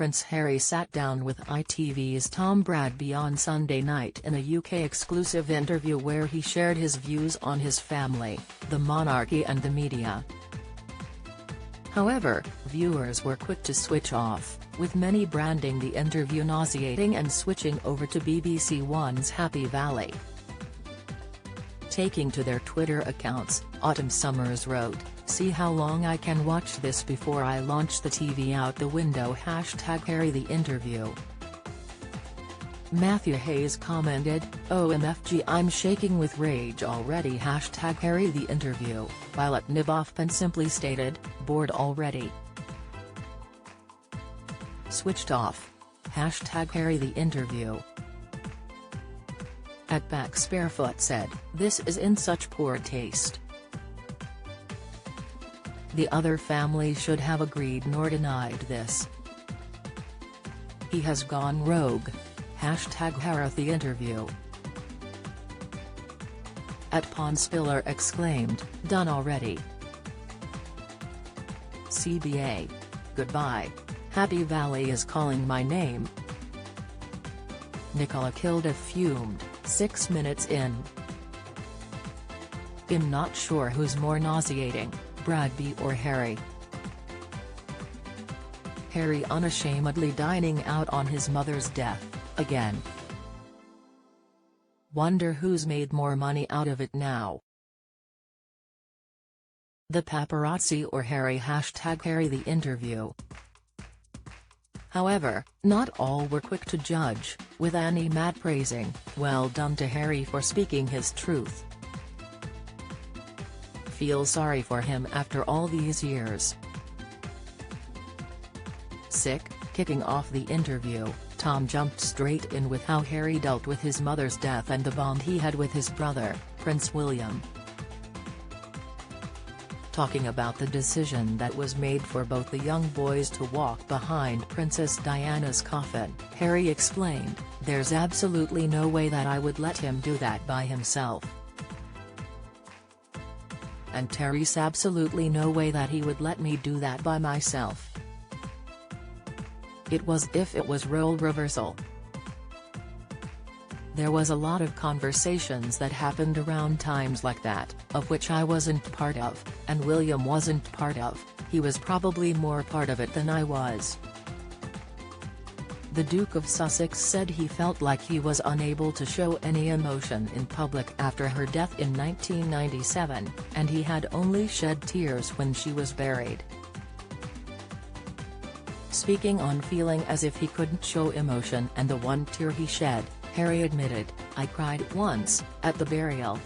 Prince Harry sat down with ITV's Tom Bradby on Sunday night in a UK-exclusive interview where he shared his views on his family, the monarchy and the media. However, viewers were quick to switch off, with many branding the interview nauseating and switching over to BBC One's Happy Valley. Taking to their Twitter accounts, Autumn Summers wrote, "See how long I can watch this before I launch the TV out the window #Harry the interview." Matthew Hayes commented, "OMFG, I'm shaking with rage already #Harry the interview," while at Nibofpan simply stated, "Bored already. Switched off. #Harry the interview." At Bax Barefoot said, "This is in such poor taste. The other family should have agreed nor denied this. He has gone rogue. #Harry the interview." At Pondspiller exclaimed, "Done already. CBA. Goodbye. Happy Valley is calling my name." Nicola Kilda fumed, 6 minutes in. "I'm not sure who's more nauseating, Bradby or Harry. Harry unashamedly dining out on his mother's death, again. Wonder who's made more money out of it now. The paparazzi or Harry #Harry the interview." However, not all were quick to judge, with Annie Matt praising, "Well done to Harry for speaking his truth. Feel sorry for him after all these years." Kicking off the interview, Tom jumped straight in with how Harry dealt with his mother's death and the bond he had with his brother, Prince William. Talking about the decision that was made for both the young boys to walk behind Princess Diana's coffin, Harry explained, "There's absolutely no way that I would let him do that by himself. And there's absolutely no way that he would let me do that by myself. It was if it was role reversal." There was a lot of conversations that happened around times like that, of which I wasn't part of, and William wasn't part of. He was probably more part of it than I was. The Duke of Sussex said he felt like he was unable to show any emotion in public after her death in 1997, and he had only shed tears when she was buried. Speaking on feeling as if he couldn't show emotion and the one tear he shed, Harry admitted, "I cried once, at the burial.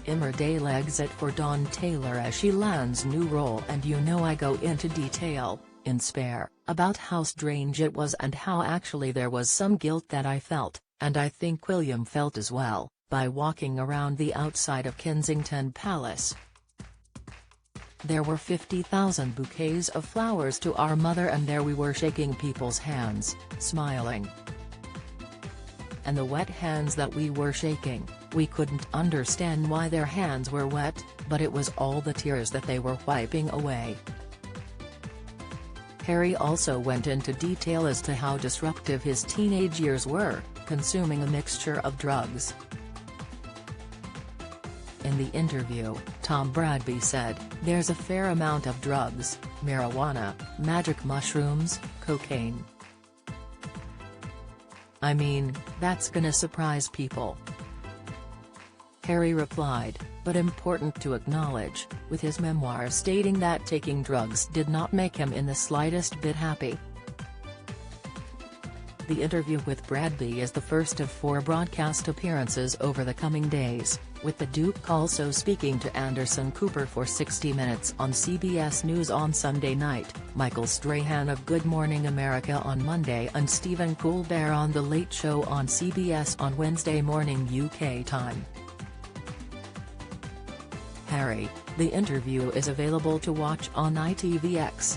Emmerdale exit for Dawn Taylor as she lands new role, and I go into detail, in Spare, about how strange it was and how actually there was some guilt that I felt, and I think William felt as well, by walking around the outside of Kensington Palace. There were 50,000 bouquets of flowers to our mother, and there we were shaking people's hands, smiling. And the wet hands that we were shaking, we couldn't understand why their hands were wet, but it was all the tears that they were wiping away." Harry also went into detail as to how disruptive his teenage years were, consuming a mixture of drugs. In the interview, Tom Bradby said, "There's a fair amount of drugs, marijuana, magic mushrooms, cocaine. I mean, that's gonna surprise people." Harry replied, "But important to acknowledge," with his memoir stating that taking drugs did not make him in the slightest bit happy. The interview with Bradby is the first of 4 broadcast appearances over the coming days, with the Duke also speaking to Anderson Cooper for 60 Minutes on CBS News on Sunday night, Michael Strahan of Good Morning America on Monday, and Stephen Colbert on The Late Show on CBS on Wednesday morning UK time. Harry, the interview is available to watch on ITVX.